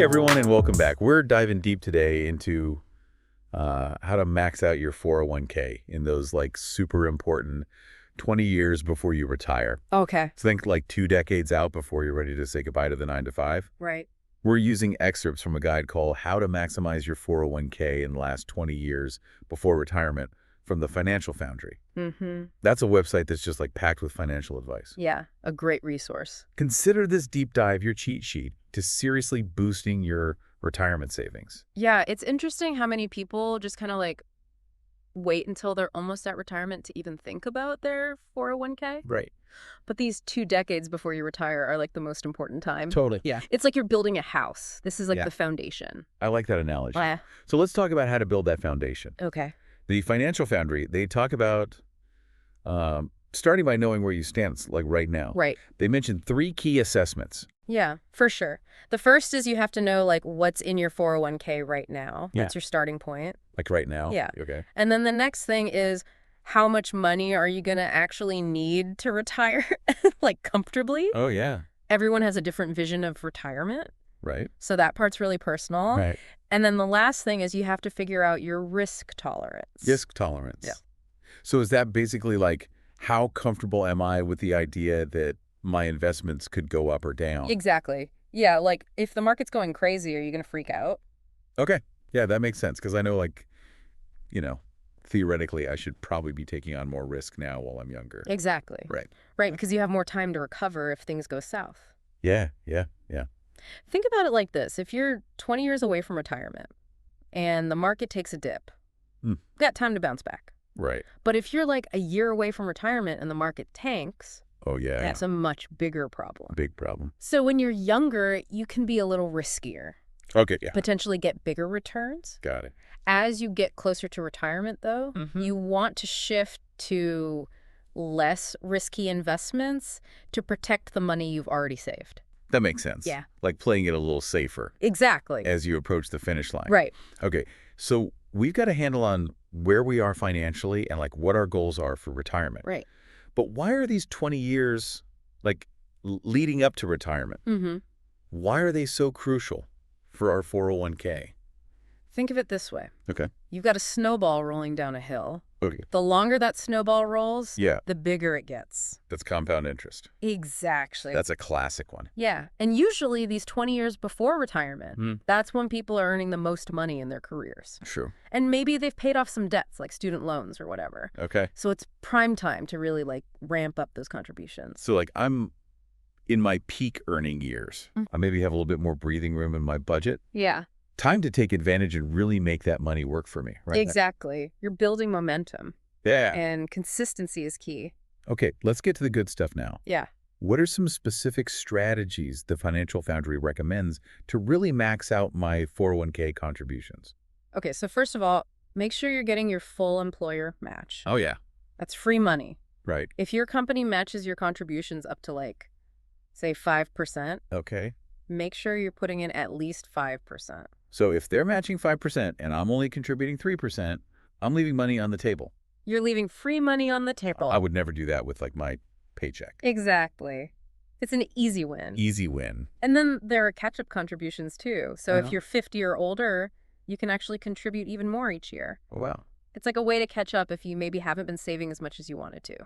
everyone, and welcome back. We're diving deep today into how to max out your 401k in those like super important 20 years before you retire. Okay. So think like 2 decades out before you're ready to say goodbye to the 9 to 5. Right. We're using excerpts from a guide called How to Maximize Your 401k in the Last 20 Years Before Retirement from the Financial Foundry. Mm-hmm. That's a website that's just like packed with financial advice. Yeah, a great resource. Consider this deep dive your cheat sheet to seriously boosting your retirement savings. Yeah, it's interesting how many people just kind of like wait until they're almost at retirement to even think about their 401k. Right. But these 2 decades before you retire are like the most important time. Totally. Yeah. It's like you're building a house. This is like Yeah. the foundation. I like that analogy. Yeah. So let's talk about how to build that foundation. Okay. The Financial Foundry, they talk about starting by knowing where you stand, like right now. Right. They mentioned 3 key assessments. Yeah, for sure. The first is you have to know like what's in your 401k right now. Yeah. That's your starting point. Like right now? Yeah. Okay. And then the next thing is how much money are you going to actually need to retire, like comfortably? Oh, yeah. Everyone has a different vision of retirement. Right. So that part's really personal. Right. And then the last thing is you have to figure out your risk tolerance. Risk tolerance. Yeah. So is that basically like how comfortable am I with the idea that my investments could go up or down? Exactly. Yeah, like if the market's going crazy, are you going to freak out? Okay. Yeah, that makes sense because I know like, theoretically I should probably be taking on more risk now while I'm younger. Exactly. Right. Right, because you have more time to recover if things go south. Yeah. Think about it like this. If you're 20 years away from retirement and the market takes a dip, you've got time to bounce back. Right. But if you're like a year away from retirement and the market tanks, Oh, yeah. that's a much bigger problem. Big problem. So when you're younger, you can be a little riskier, Okay, yeah. potentially get bigger returns. Got it. As you get closer to retirement, though, you want to shift to less risky investments to protect the money you've already saved. That makes sense. Yeah. Like playing it a little safer Exactly. as you approach the finish line. Right. Okay. So we've got a handle on where we are financially and like what our goals are for retirement. Right. But why are these 20 years like leading up to retirement? Mm-hmm. Why are they so crucial for our 401k? Think of it this way. Okay. You've got a snowball rolling down a hill. Okay. The longer that snowball rolls, Yeah. the bigger it gets. That's compound interest. Exactly. That's a classic one. Yeah. And usually these 20 years before retirement, that's when people are earning the most money in their careers. True. And maybe they've paid off some debts like student loans or whatever. Okay. So it's prime time to really like ramp up those contributions. So like I'm in my peak earning years. I maybe have a little bit more breathing room in my budget. Yeah, Time to take advantage and really make that money work for me, right? exactly. You're building momentum Yeah. and consistency is key. Okay, let's get to the good stuff now. Yeah. What are some specific strategies the Financial Foundry recommends to really max out my 401k contributions? Okay, so first of all, make sure you're getting your full employer match. Oh, yeah. That's free money. Right. If your company matches your contributions up to like, say 5%, Okay. make sure you're putting in at least 5%. So if they're matching 5% and I'm only contributing 3%, I'm leaving money on the table. You're leaving free money on the table. I would never do that with like my paycheck. Exactly. It's an easy win. Easy win. And then there are catch-up contributions too. So I if know. you're 50 or older, you can actually contribute even more each year. Oh, wow. It's like a way to catch up if you maybe haven't been saving as much as you wanted to.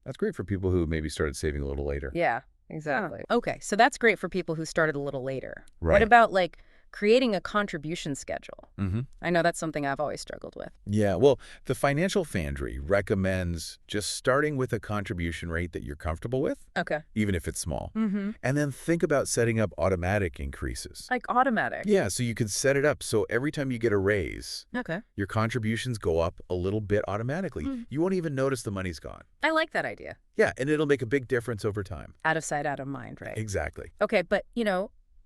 That's great for people who maybe started saving a little later. Yeah, exactly. Okay, so that's great for people who started a little later. Right. What about like creating a contribution schedule? Mm-hmm. I know that's something I've always struggled with. Yeah, well, the Financial Foundry recommends just starting with a contribution rate that you're comfortable with, Okay. even if it's small, Mm-hmm. and then think about setting up automatic increases. Like automatic. Yeah, so you can set it up so every time you get a raise, Okay. your contributions go up a little bit automatically. Mm. You won't even notice the money's gone. I like that idea. Yeah, and it'll make a big difference over time. Out of sight, out of mind, right? Exactly. Okay, but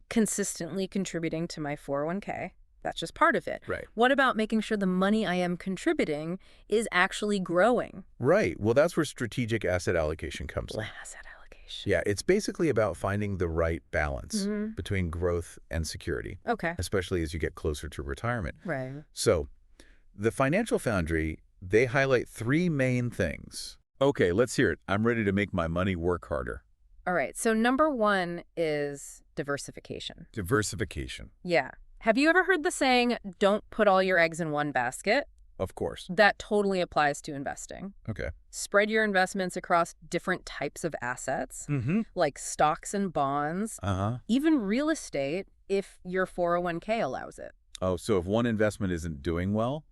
consistently contributing to my 401k, that's just part of it. Right. What about making sure the money I am contributing is actually growing? Right. Well, that's where strategic asset allocation comes in. Asset allocation. Yeah, it's basically about finding the right balance Mhm. between growth and security, Okay. especially as you get closer to retirement. Right. So, the Financial Foundry, they highlight 3 main things. Okay, let's hear it. I'm ready to make my money work harder. All right, so number one is diversification. Diversification. Yeah. Have you ever heard the saying, don't put all your eggs in one basket? Of course. That totally applies to investing. Okay. Spread your investments across different types of assets, like stocks and bonds, even real estate if your 401k allows it. Oh, so if one investment isn't doing well,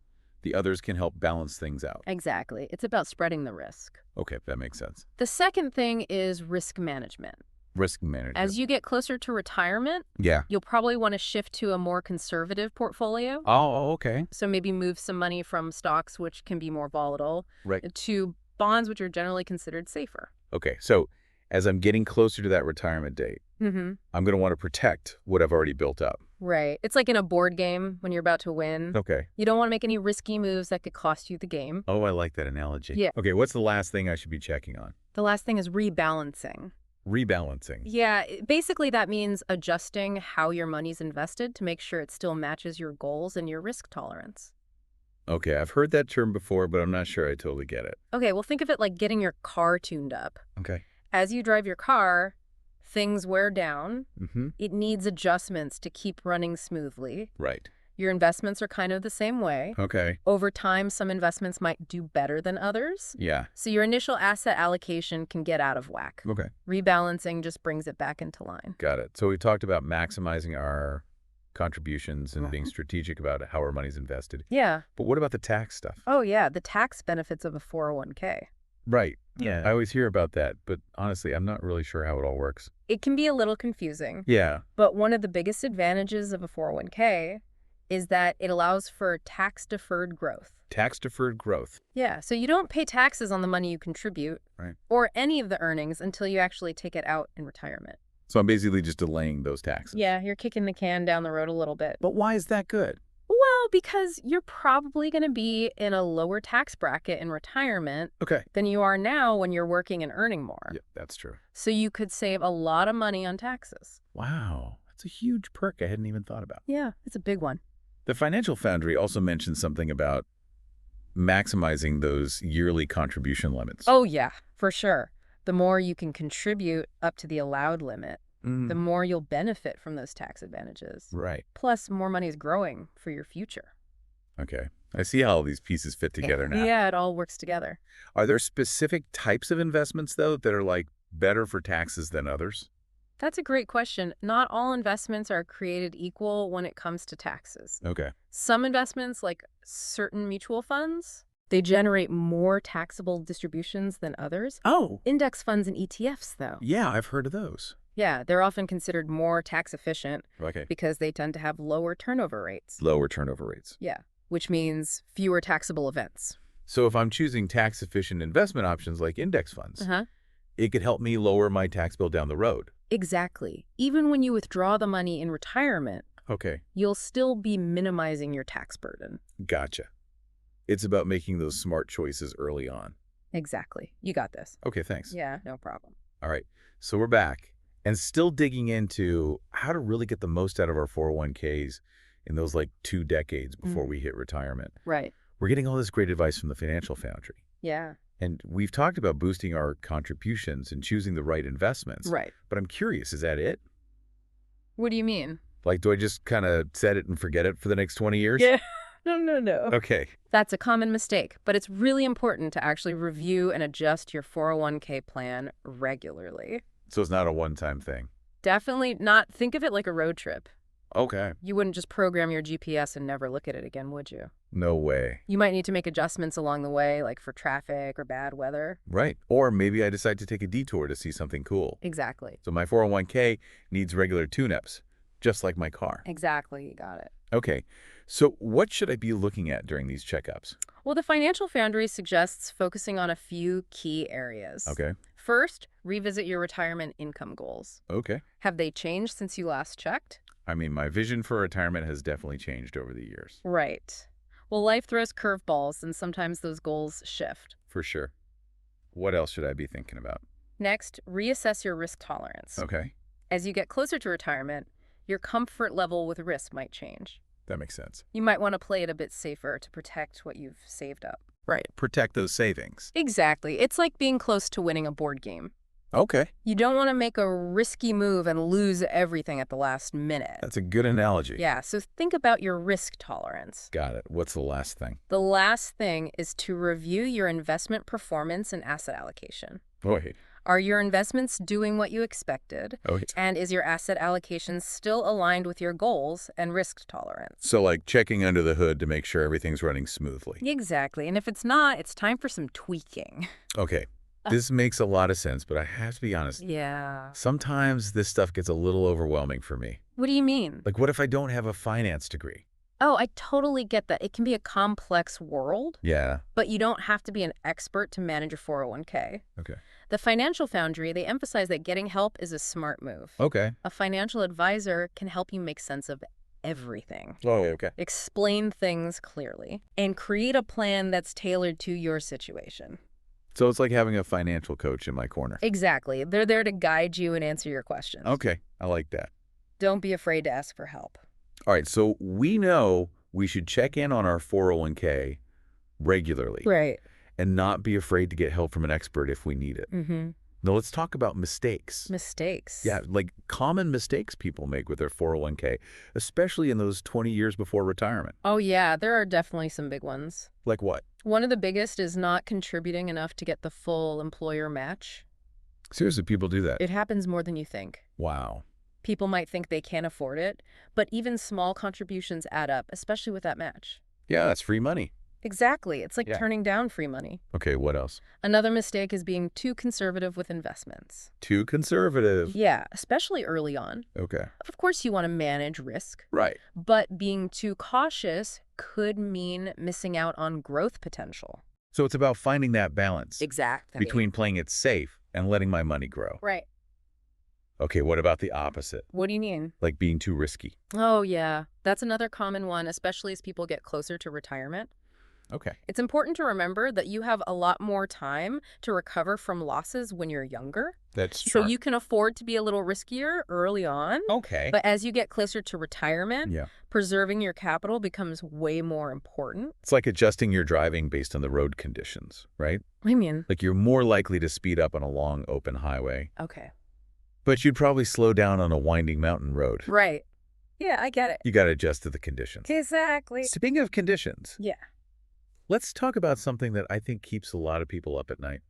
the others can help balance things out. Exactly. It's about spreading the risk. Okay, that makes sense. The second thing is risk management. Risk management. As you get closer to retirement, you'll probably want to shift to a more conservative portfolio. Oh, okay. So maybe move some money from stocks, which can be more volatile, Right. to bonds, which are generally considered safer. Okay, so as I'm getting closer to that retirement date, I'm going to want to protect what I've already built up. Right. It's like in a board game when you're about to win. Okay. You don't want to make any risky moves that could cost you the game. Oh, I like that analogy. Yeah. Okay, what's the last thing I should be checking on? The last thing is rebalancing. Rebalancing. Yeah, basically that means adjusting how your money's invested to make sure it still matches your goals and your risk tolerance. Okay, I've heard that term before, but I'm not sure I totally get it. Okay, well, think of it like getting your car tuned up. Okay. As you drive your car, things wear down. It needs adjustments to keep running smoothly. Right. Your investments are kind of the same way. Okay. Over time, some investments might do better than others. Yeah. So your initial asset allocation can get out of whack. Okay. Rebalancing just brings it back into line. Got it. So we talked about maximizing our contributions and being strategic about how our money's invested. Yeah. But what about the tax stuff? Oh, yeah, the tax benefits of a 401k. Right. Yeah. I always hear about that, but honestly, I'm not really sure how it all works. It can be a little confusing. Yeah. But one of the biggest advantages of a 401k is that it allows for tax-deferred growth. Tax-deferred growth. Yeah, so you don't pay taxes on the money you contribute or any of the earnings until you actually take it out in retirement. So I'm basically just delaying those taxes. Yeah, you're kicking the can down the road a little bit. But why is that good? Well, because you're probably going to be in a lower tax bracket in retirement than you are now when you're working and earning more. Yeah, that's true. So you could save a lot of money on taxes. Wow. That's a huge perk I hadn't even thought about. Yeah, it's a big one. The Financial Foundry also mentioned something about maximizing those yearly contribution limits. Oh, yeah, for sure. The more you can contribute up to the allowed limit, the more you'll benefit from those tax advantages. Right. Plus, more money is growing for your future. Okay. I see how all these pieces fit together now. Yeah, it all works together. Are there specific types of investments, though, that are like better for taxes than others? That's a great question. Not all investments are created equal when it comes to taxes. Okay. Some investments, like certain mutual funds, they generate more taxable distributions than others. Oh. Index funds and ETFs, though. Yeah, I've heard of those. Yeah, they're often considered more tax efficient Okay. because they tend to have lower turnover rates. Lower turnover rates. Yeah, which means fewer taxable events. So if I'm choosing tax-efficient investment options like index funds, it could help me lower my tax bill down the road. Exactly. Even when you withdraw the money in retirement, Okay. you'll still be minimizing your tax burden. Gotcha. It's about making those smart choices early on. Exactly. You got this. Okay, thanks. Yeah, no problem. All right. So we're back and still digging into how to really get the most out of our 401ks in those like 2 decades before we hit retirement. Right. We're getting all this great advice from the Financial Foundry. Yeah. And we've talked about boosting our contributions and choosing the right investments. Right. But I'm curious, is that it? What do you mean? Like, do I just kind of set it and forget it for the next 20 years? Yeah. No. Okay. That's a common mistake, but it's really important to actually review and adjust your 401k plan regularly. So it's not a one-time thing. Definitely not. Think of it like a road trip. Okay. You wouldn't just program your GPS and never look at it again, would you? No way. You might need to make adjustments along the way, like for traffic or bad weather. Right. Or maybe I decide to take a detour to see something cool. Exactly. So my 401k needs regular tune-ups, just like my car. Exactly. You got it. Okay. So what should I be looking at during these checkups? Well, the Financial Foundry suggests focusing on a few key areas. Okay. First, revisit your retirement income goals. Okay. Have they changed since you last checked? I mean, my vision for retirement has definitely changed over the years. Right. Well, life throws curveballs, and sometimes those goals shift. For sure. What else should I be thinking about? Next, reassess your risk tolerance. Okay. As you get closer to retirement, your comfort level with risk might change. That makes sense. You might want to play it a bit safer to protect what you've saved up. Right. Protect those savings. Exactly. It's like being close to winning a board game. Okay. You don't want to make a risky move and lose everything at the last minute. That's a good analogy. Yeah, so think about your risk tolerance. Got it. What's the last thing? The last thing is to review your investment performance and asset allocation. Oh, wait. Are your investments doing what you expected? Oh, wait. And is your asset allocation still aligned with your goals and risk tolerance? So like checking under the hood to make sure everything's running smoothly. Exactly. And if it's not, it's time for some tweaking. Okay. This makes a lot of sense, but I have to be honest. Yeah. Sometimes this stuff gets a little overwhelming for me. What do you mean? Like, what if I don't have a finance degree? Oh, I totally get that. It can be a complex world, Yeah. but you don't have to be an expert to manage your 401k. Okay. The Financial Foundry, they emphasize that getting help is a smart move. Okay. A financial advisor can help you make sense of everything, Oh, okay. explain things clearly, and create a plan that's tailored to your situation. So it's like having a financial coach in my corner. Exactly. They're there to guide you and answer your questions. Okay. I like that. Don't be afraid to ask for help. All right. So we know we should check in on our 401k regularly. Right. And not be afraid to get help from an expert if we need it. Mm-hmm. Now let's talk about mistakes. Mistakes. Yeah, like common mistakes people make with their 401k, especially in those 20 years before retirement. Oh, yeah. There are definitely some big ones. Like what? One of the biggest is not contributing enough to get the full employer match. Seriously, people do that. It happens more than you think. Wow. People might think they can't afford it, but even small contributions add up, especially with that match. Yeah, that's free money. Exactly. It's like Yeah. turning down free money. Okay, what else? Another mistake is being too conservative with investments. Too conservative. Yeah, especially early on. Okay. Of course, you want to manage risk, Right. but being too cautious could mean missing out on growth potential. So it's about finding that balance Exactly. between playing it safe and letting my money grow. Right. Okay, what about the opposite? What do you mean? Like being too risky. Oh, yeah. That's another common one, especially as people get closer to retirement. Okay. It's important to remember that you have a lot more time to recover from losses when you're younger. That's So true. you can afford to be a little riskier early on. Okay. But as you get closer to retirement, Yeah. preserving your capital becomes way more important. It's like adjusting your driving based on the road conditions, right? What do you mean? Like you're more likely to speed up on a long open highway, Okay. but you'd probably slow down on a winding mountain road. Right. Yeah, I get it. You got to adjust to the conditions. Exactly. Speaking of conditions, Yeah. let's talk about something that I think keeps a lot of people up at night.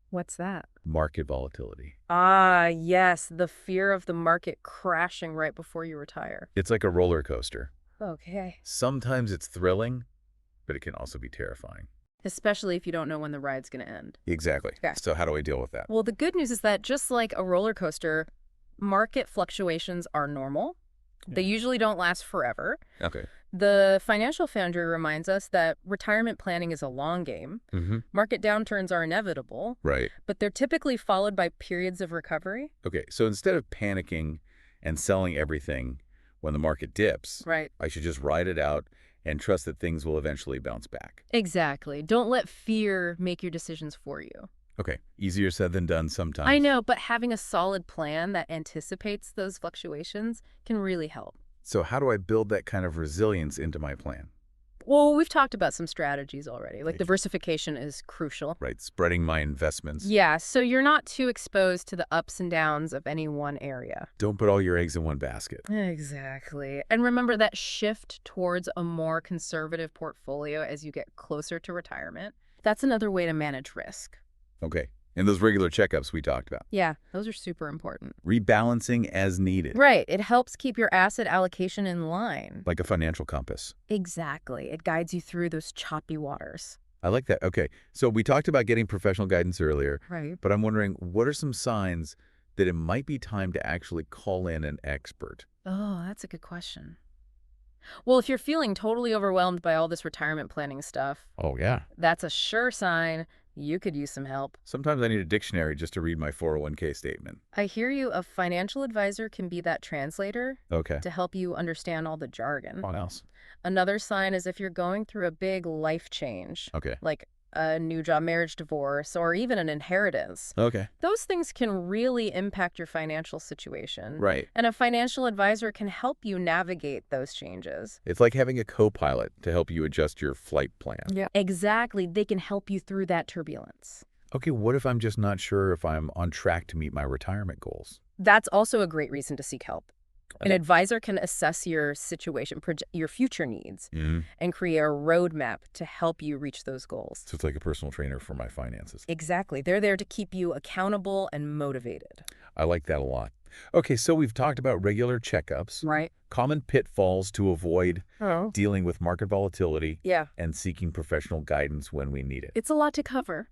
What's that? Market volatility. Ah, yes. The fear of the market crashing right before you retire. It's like a roller coaster. Okay. Sometimes it's thrilling, but it can also be terrifying. Especially if you don't know when the ride's going to end. Exactly. Okay. So how do I deal with that? Well, the good news is that just like a roller coaster, market fluctuations are normal. They usually don't last forever. Okay. The Financial Foundry reminds us that retirement planning is a long game. Mm-hmm. Market downturns are inevitable, Right. but they're typically followed by periods of recovery. Okay. So instead of panicking and selling everything when the market dips, Right. I should just ride it out and trust that things will eventually bounce back. Exactly. Don't let fear make your decisions for you. Okay. Easier said than done sometimes. I know, but having a solid plan that anticipates those fluctuations can really help. So how do I build that kind of resilience into my plan? Well, we've talked about some strategies already. Like Right. diversification is crucial. Right. Spreading my investments. Yeah, so you're not too exposed to the ups and downs of any one area. Don't put all your eggs in one basket. Exactly. And remember that shift towards a more conservative portfolio as you get closer to retirement. That's another way to manage risk. Okay. And those regular checkups we talked about. Yeah, those are super important. Rebalancing as needed. Right. It helps keep your asset allocation in line. Like a financial compass. Exactly. It guides you through those choppy waters. I like that. Okay. So we talked about getting professional guidance earlier, Right. but I'm wondering, what are some signs that it might be time to actually call in an expert? Oh, that's a good question. Well, if you're feeling totally overwhelmed by all this retirement planning stuff, Oh, yeah. that's a sure sign you could use some help. Sometimes I need a dictionary just to read my 401k statement. I hear you. A financial advisor can be that translator Okay. to help you understand all the jargon. What else? Another sign is if you're going through a big life change, Okay. like a new job, marriage, divorce, or even an inheritance. Okay. Those things can really impact your financial situation. Right. And a financial advisor can help you navigate those changes. It's like having a co-pilot to help you adjust your flight plan. Yeah. Exactly. They can help you through that turbulence. Okay, what if I'm just not sure if I'm on track to meet my retirement goals? That's also a great reason to seek help. An Okay. advisor can assess your situation, your future needs, Hmm. and create a roadmap to help you reach those goals. So it's like a personal trainer for my finances. Exactly. They're there to keep you accountable and motivated. I like that a lot. Okay, so we've talked about regular checkups, Right. common pitfalls to avoid Oh. dealing with market volatility, Yeah. and seeking professional guidance when we need it. It's a lot to cover.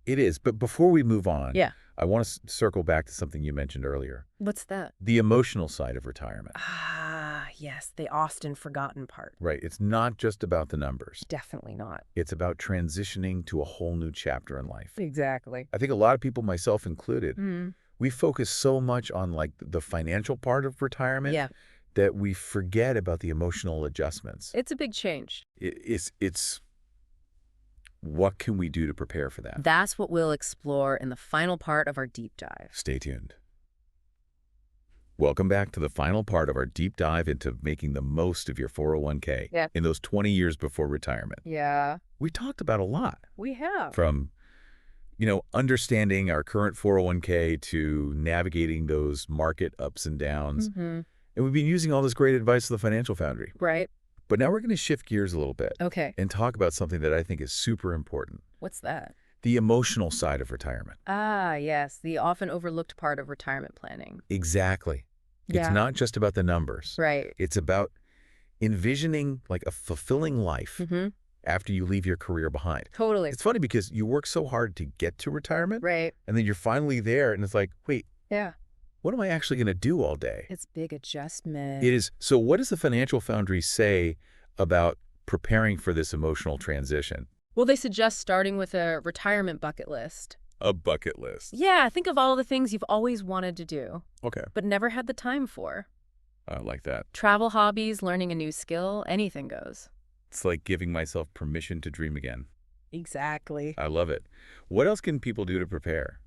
It is, but before we move on, Yeah. I want to circle back to something you mentioned earlier, What's that? the emotional side of retirement. Ah, yes, the often forgotten part. Right, it's not just about the numbers. Definitely not. It's about transitioning to a whole new chapter in life. Exactly. I think a lot of people, myself included, Mm. we focus so much on like the financial part of retirement Yeah. that we forget about the emotional adjustments. It's a big change. It's what can we do to prepare for that? That's what we'll explore in the final part of our deep dive. Stay tuned. Welcome back to the final part of our deep dive into making the most of your 401k Yeah. in those 20 years before retirement. Yeah, We talked about a lot, we have. from understanding our current 401k to navigating those market ups and downs. Mm-hmm. And we've been using all this great advice of the Financial Foundry. Right. But now we're going to shift gears a little bit Okay. and talk about something that I think is super important, What's that? the emotional side of retirement. Ah, yes, the often overlooked part of retirement planning. Exactly. Yeah. It's not just about the numbers. Right. It's about envisioning like a fulfilling life Mm-hmm. after you leave your career behind. Totally. It's funny because you work so hard to get to retirement, Right. and then you're finally there, and it's like, wait, Yeah. what am I actually going to do all day? It's big adjustment. It is. So what does the Financial Foundry say about preparing for this emotional transition? Well, they suggest starting with a retirement bucket list. A bucket list. Yeah, think of all the things you've always wanted to do, Okay. but never had the time for. I like that. Travel hobbies, learning a new skill, anything goes. It's like giving myself permission to dream again. Exactly. I love it. What else can people do to prepare?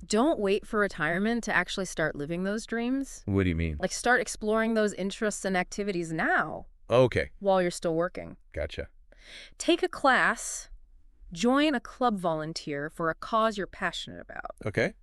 Don't wait for retirement to actually start living those dreams. What do you mean? Like, start exploring those interests and activities now Okay. while you're still working. Gotcha. Take a class, join a club volunteer for a cause you're passionate about. Okay.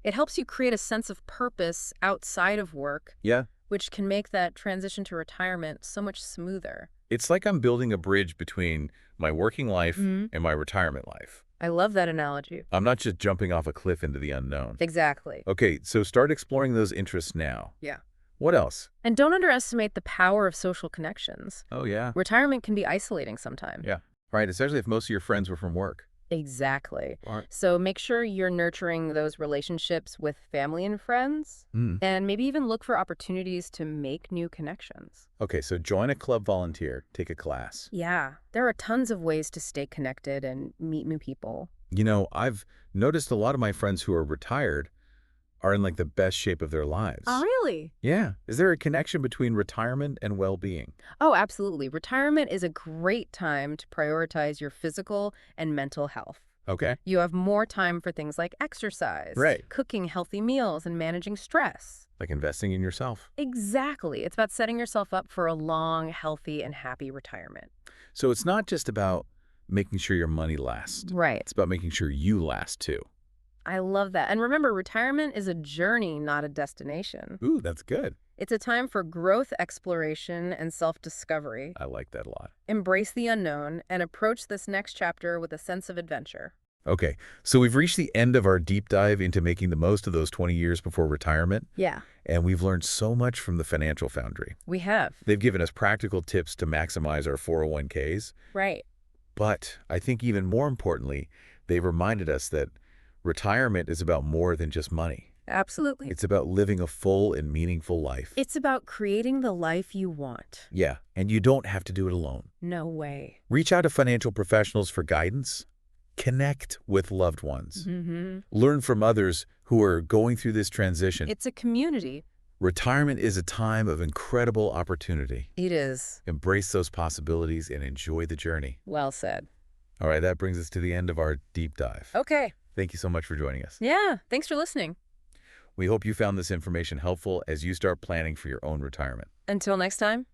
It helps you create a sense of purpose outside of work, Yeah. which can make that transition to retirement so much smoother. It's like I'm building a bridge between my working life Mhm. and my retirement life. I love that analogy. I'm not just jumping off a cliff into the unknown. Exactly. Okay, so start exploring those interests now. Yeah. What else? And don't underestimate the power of social connections. Oh, yeah. Retirement can be isolating sometimes. Yeah. Right, especially if most of your friends were from work. Exactly. Right. So make sure you're nurturing those relationships with family and friends, and maybe even look for opportunities to make new connections. Okay, so join a club volunteer, take a class. Yeah, there are tons of ways to stay connected and meet new people. I've noticed a lot of my friends who are retired are in like the best shape of their lives. Really? Yeah. Is there a connection between retirement and well-being? Oh, absolutely. Retirement is a great time to prioritize your physical and mental health. Okay. You have more time for things like exercise, Right. cooking healthy meals, and managing stress. Like investing in yourself. Exactly. It's about setting yourself up for a long, healthy, and happy retirement. So it's not just about making sure your money lasts. Right. It's about making sure you last too. I love that. And remember, retirement is a journey, not a destination. Ooh, that's good. It's a time for growth, exploration, and self-discovery. I like that a lot. Embrace the unknown and approach this next chapter with a sense of adventure. Okay, so we've reached the end of our deep dive into making the most of those 20 years before retirement, Yeah, and we've learned so much from the Financial Foundry. we have. They've given us practical tips to maximize our 401ks, Right. but I think even more importantly, they've reminded us that retirement is about more than just money. Absolutely. It's about living a full and meaningful life. It's about creating the life you want. Yeah, and you don't have to do it alone. No way. Reach out to financial professionals for guidance. Connect with loved ones. Mm-hmm. Learn from others who are going through this transition. It's a community. Retirement is a time of incredible opportunity. It is. Embrace those possibilities and enjoy the journey. Well said. All right, that brings us to the end of our deep dive. Okay. Thank you so much for joining us. Yeah, thanks for listening. We hope you found this information helpful as you start planning for your own retirement. Until next time.